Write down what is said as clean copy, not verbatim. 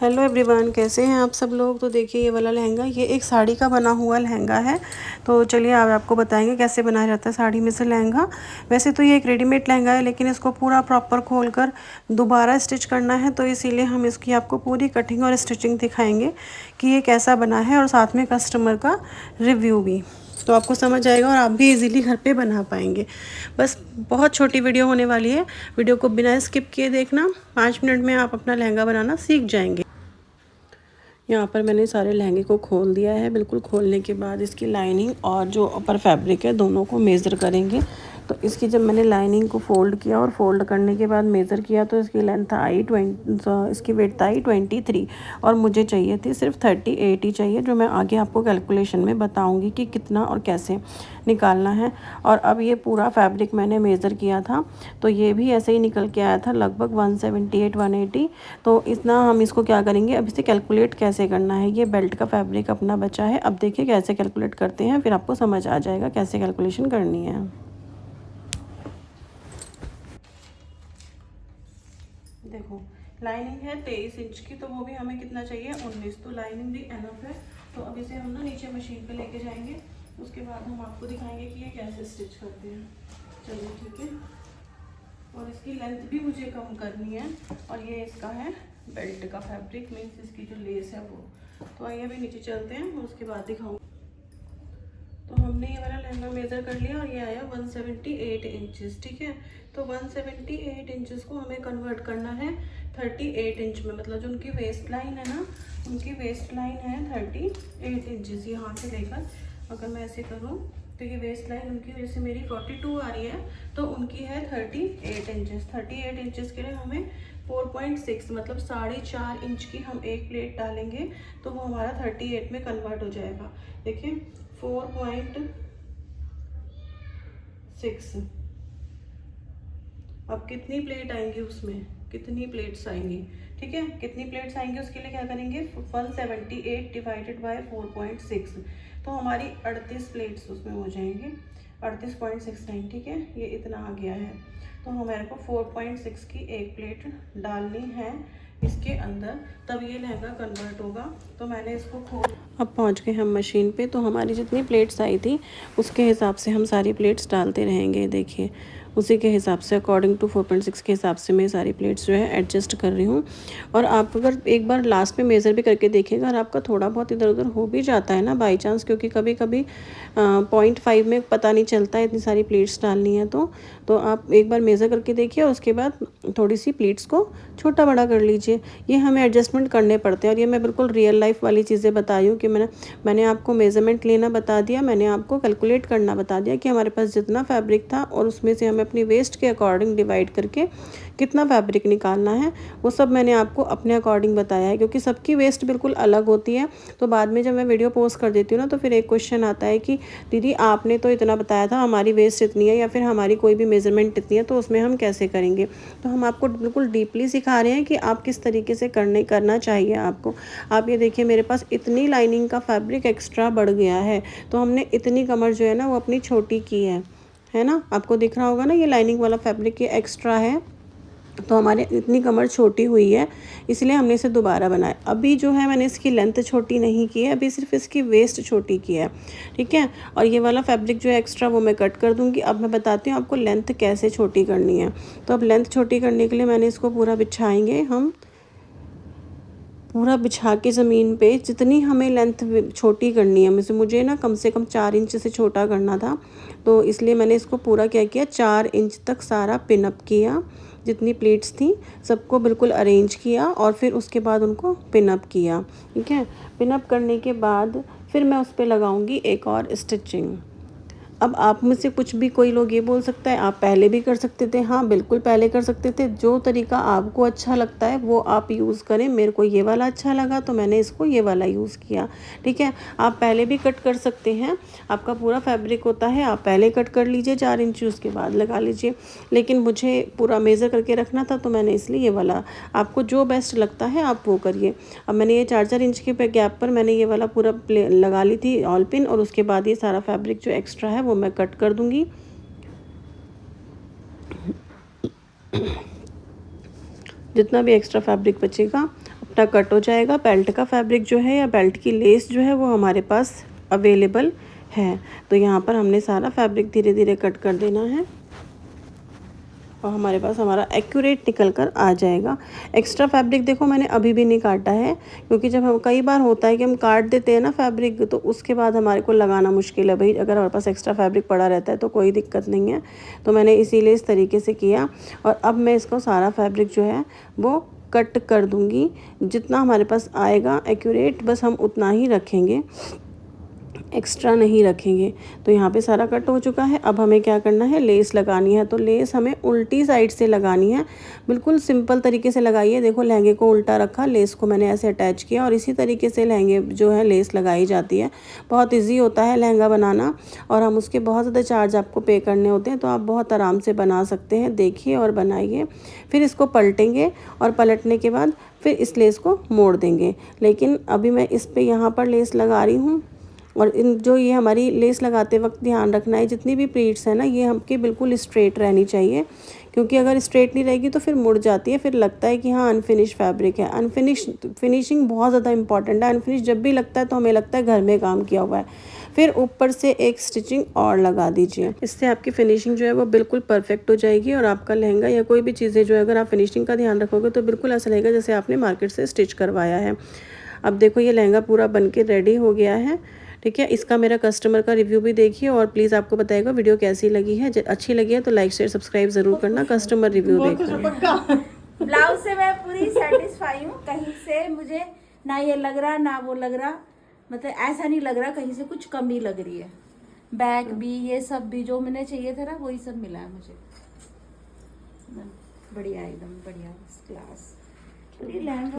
Hello everyone, कैसे हैं आप सब लोग। तो देखिए ये वाला लहंगा, ये एक साड़ी का बना हुआ लहंगा है। तो चलिए आज आपको बताएंगे कैसे बनाया जाता है साड़ी में से लहंगा। वैसे तो ये एक रेडीमेड लहंगा है, लेकिन इसको पूरा प्रॉपर खोलकर दोबारा स्टिच करना है, तो इसीलिए हम इसकी आपको पूरी कटिंग और स्टिचिंग दिखाएंगे कि ये कैसा बना है, और साथ में कस्टमर का रिव्यू भी। तो आपको समझ आएगा और आप भी इजीली घर पे बना पाएंगे। बस बहुत छोटी वीडियो होने वाली है, वीडियो को बिना स्किप किए देखना। 5 मिनट में आप अपना लहंगा बनाना सीख जाएंगे। यहाँ पर मैंने सारे लहंगे को खोल दिया है। बिल्कुल खोलने के बाद इसकी लाइनिंग और जो ऊपर फैब्रिक है दोनों को मेज़र करेंगे। तो इसकी जब मैंने लाइनिंग को फ़ोल्ड किया और फोल्ड करने के बाद मेज़र किया, तो इसकी लेंथ आई 20, इसकी वेट आई 23, और मुझे चाहिए थी सिर्फ 38 ही चाहिए, जो मैं आगे आपको कैलकुलेशन में बताऊंगी कि कितना और कैसे निकालना है। और अब ये पूरा फैब्रिक मैंने मेज़र किया था, तो ये भी ऐसे ही निकल के आया था लगभग 178 180। तो इतना हम इसको क्या करेंगे, अब इसे कैलकुलेट कैसे करना है। ये बेल्ट का फैब्रिक अपना बचा है। अब देखिए कैसे कैलकुलेट करते हैं, फिर आपको समझ आ जाएगा कैसे कैलकुलेशन करनी है। देखो लाइनिंग है 23 इंच की, तो वो भी हमें कितना चाहिए 19, तो लाइनिंग भी एनफ है। तो अब इसे हम ना नीचे मशीन पे लेके जाएंगे, उसके बाद हम आपको दिखाएंगे कि ये कैसे स्टिच करते हैं। चलिए ठीक है। और इसकी लेंथ भी मुझे कम करनी है। और ये इसका है बेल्ट का फैब्रिक, मीन्स इसकी जो लेस है वो। तो आइए अभी नीचे चलते हैं और उसके बाद दिखाऊंगी। तो हमने ये वाला लहंगा मेज़र कर लिया और ये आया 178 इंचेस। ठीक है, तो 178 इंचेस को हमें कन्वर्ट करना है 38 इंच में। मतलब जो उनकी वेस्ट लाइन है ना, उनकी वेस्ट लाइन है 38 इंचेस। यहाँ से लेकर अगर मैं ऐसे करूँ तो ये वेस्ट लाइन उनकी, जैसे मेरी 42 आ रही है, तो उनकी है 38 इंचेस। 38 इंचेस के लिए हमें 4.6 मतलब 4.5 इंच की हम एक प्लेट डालेंगे, तो वो हमारा 38 में कन्वर्ट हो जाएगा। देखिए 4.6। अब कितनी प्लेट आएंगी उसमें, कितनी प्लेट्स आएंगी। ठीक है, कितनी प्लेट्स आएंगी उसके लिए क्या करेंगे, 178 डिवाइडेड बाय 4.6, तो हमारी 38 प्लेट्स उसमें हो जाएंगी। 38.69। ठीक है, ये इतना आ गया है। तो हमारे को 4.6 की एक प्लेट डालनी है इसके अंदर, तब ये लहंगा कन्वर्ट होगा। तो मैंने इसको खोल, अब पहुंच गए हम मशीन पे। तो हमारी जितनी प्लेट्स आई थी उसके हिसाब से हम सारी प्लेट्स डालते रहेंगे। देखिए उसी के हिसाब से अकॉर्डिंग टू 4.6 के हिसाब से मैं सारी प्लेट्स जो है एडजस्ट कर रही हूँ। और आप अगर एक बार लास्ट में मेज़र भी करके देखिएगा, और आपका थोड़ा बहुत इधर उधर हो भी जाता है ना बाई चांस, क्योंकि कभी कभी 0.5 में पता नहीं चलता है इतनी सारी प्लेट्स डालनी है। तो आप एक बार मेज़र करके देखिए और उसके बाद थोड़ी सी प्लेट्स को छोटा बड़ा कर लीजिए। ये हमें एडजस्टमेंट करने पड़ते हैं। और ये मैं बिल्कुल रियल लाइफ वाली चीज़ें बता रही हूँ कि मैंने आपको मेज़रमेंट लेना बता दिया, मैंने आपको कैलकुलेट करना बता दिया कि हमारे पास जितना फैब्रिक था और उसमें से हमें अपनी वेस्ट के अकॉर्डिंग डिवाइड करके कितना फैब्रिक निकालना है, वो सब मैंने आपको अपने अकॉर्डिंग बताया है। क्योंकि सबकी वेस्ट बिल्कुल अलग होती है। तो बाद में जब मैं वीडियो पोस्ट कर देती हूँ ना, तो फिर एक क्वेश्चन आता है कि दीदी आपने तो इतना बताया था, हमारी वेस्ट इतनी है, या फिर हमारी कोई भी मेज़रमेंट इतनी है, तो उसमें हम कैसे करेंगे। तो हम आपको बिल्कुल डीपली सिखा रहे हैं कि आप किस तरीके से करना चाहिए आपको। आप ये देखिए मेरे पास इतनी लाइनिंग का फैब्रिक एक्स्ट्रा बढ़ गया है, तो हमने इतनी कमर जो है ना वो अपनी छोटी की है ना। आपको दिख रहा होगा ना, ये लाइनिंग वाला फैब्रिक ये एक्स्ट्रा है, तो हमारे इतनी कमर छोटी हुई है, इसलिए हमने इसे दोबारा बनाया। अभी जो है मैंने इसकी लेंथ छोटी नहीं की है, अभी सिर्फ इसकी वेस्ट छोटी की है। ठीक है, और ये वाला फैब्रिक जो है एक्स्ट्रा वो मैं कट कर दूंगी। अब मैं बताती हूँ आपको लेंथ कैसे छोटी करनी है। तो अब लेंथ छोटी करने के लिए मैंने इसको पूरा बिछाएंगे हम, पूरा बिछा के ज़मीन पे जितनी हमें लेंथ छोटी करनी है, मुझे ना कम से कम 4 इंच से छोटा करना था। तो इसलिए मैंने इसको पूरा क्या किया, 4 इंच तक सारा पिन अप किया। जितनी प्लेट्स थी सबको बिल्कुल अरेंज किया और फिर उसके बाद उनको पिन अप किया। ठीक है, पिन अप करने के बाद फिर मैं उस पर लगाऊंगी एक और स्टिचिंग। अब आप में से कुछ भी कोई लोग ये बोल सकता है आप पहले भी कर सकते थे। हाँ बिल्कुल पहले कर सकते थे। जो तरीका आपको अच्छा लगता है वो आप यूज़ करें। मेरे को ये वाला अच्छा लगा तो मैंने इसको ये वाला यूज़ किया। ठीक है, आप पहले भी कट कर सकते हैं। आपका पूरा फैब्रिक होता है, आप पहले कट कर लीजिए 4 इंच, उसके बाद लगा लीजिए। लेकिन मुझे पूरा मेज़र करके रखना था, तो मैंने इसलिए ये वाला, आपको जो बेस्ट लगता है आप वो करिए। अब मैंने ये 4 इंच के गैप पर मैंने ये वाला पूरा लगा ली थी ऑल पिन, और उसके बाद ये सारा फैब्रिक जो एक्स्ट्रा है वो मैं कट कर दूंगी। जितना भी एक्स्ट्रा फैब्रिक बचेगा दुपट्टा कट हो जाएगा। बेल्ट का फैब्रिक जो है या बेल्ट की लेस जो है वो हमारे पास अवेलेबल है। तो यहाँ पर हमने सारा फैब्रिक धीरे धीरे कट कर देना है और हमारे पास हमारा एक्यूरेट निकल कर आ जाएगा। एक्स्ट्रा फैब्रिक देखो मैंने अभी भी नहीं काटा है, क्योंकि जब हम कई बार होता है कि हम काट देते हैं ना फैब्रिक, तो उसके बाद हमारे को लगाना मुश्किल है। भाई अगर हमारे पास एक्स्ट्रा फैब्रिक पड़ा रहता है तो कोई दिक्कत नहीं है, तो मैंने इसीलिए इस तरीके से किया। और अब मैं इसको सारा फैब्रिक जो है वो कट कर दूँगी। जितना हमारे पास आएगा एक्यूरेट बस हम उतना ही रखेंगे, एक्स्ट्रा नहीं रखेंगे। तो यहाँ पे सारा कट हो चुका है। अब हमें क्या करना है, लेस लगानी है। तो लेस हमें उल्टी साइड से लगानी है, बिल्कुल सिंपल तरीके से लगाइए। देखो लहंगे को उल्टा रखा, लेस को मैंने ऐसे अटैच किया और इसी तरीके से लहंगे जो है लेस लगाई जाती है। बहुत ईजी होता है लहंगा बनाना और हम उसके बहुत ज़्यादा चार्ज आपको पे करने होते हैं, तो आप बहुत आराम से बना सकते हैं। देखिए और बनाइए। फिर इसको पलटेंगे और पलटने के बाद फिर इस लेस को मोड़ देंगे। लेकिन अभी मैं इस पर यहाँ पर लेस लगा रही हूँ। और इन जो ये हमारी लेस लगाते वक्त ध्यान रखना है, जितनी भी प्लीट्स है ना ये हमके बिल्कुल स्ट्रेट रहनी चाहिए, क्योंकि अगर स्ट्रेट नहीं रहेगी तो फिर मुड़ जाती है, फिर लगता है कि हाँ अनफिनिश फैब्रिक है। फिनिशिंग बहुत ज़्यादा इंपॉर्टेंट है। अनफिनिश जब भी लगता है तो हमें लगता है घर में काम किया हुआ है। फिर ऊपर से एक स्टिचिंग और लगा दीजिए, इससे आपकी फिनिशिंग जो है वो बिल्कुल परफेक्ट हो जाएगी। और आपका लहंगा या कोई भी चीज़ें जो है अगर आप फिनिशिंग का ध्यान रखोगे तो बिल्कुल ऐसा लगेगा जैसे आपने मार्केट से स्टिच करवाया है। अब देखो ये लहंगा पूरा बन के रेडी हो गया है। ठीक है, इसका मेरा कस्टमर का रिव्यू भी देखिए और प्लीज़ आपको बताइएगा वीडियो कैसी लगी है। अच्छी लगी है तो लाइक शेयर सब्सक्राइब ज़रूर करना। कस्टमर रिव्यू देखना। ब्लाउज से मैं पूरी सेटिस्फाई हूँ। कहीं से मुझे ना ये लग रहा ना वो लग रहा, मतलब ऐसा नहीं लग रहा कहीं से कुछ कमी लग रही है। बैक भी ये सब भी जो मैंने चाहिए था ना वही सब मिला है मुझे। बढ़िया एकदम बढ़िया क्लास। लहंगा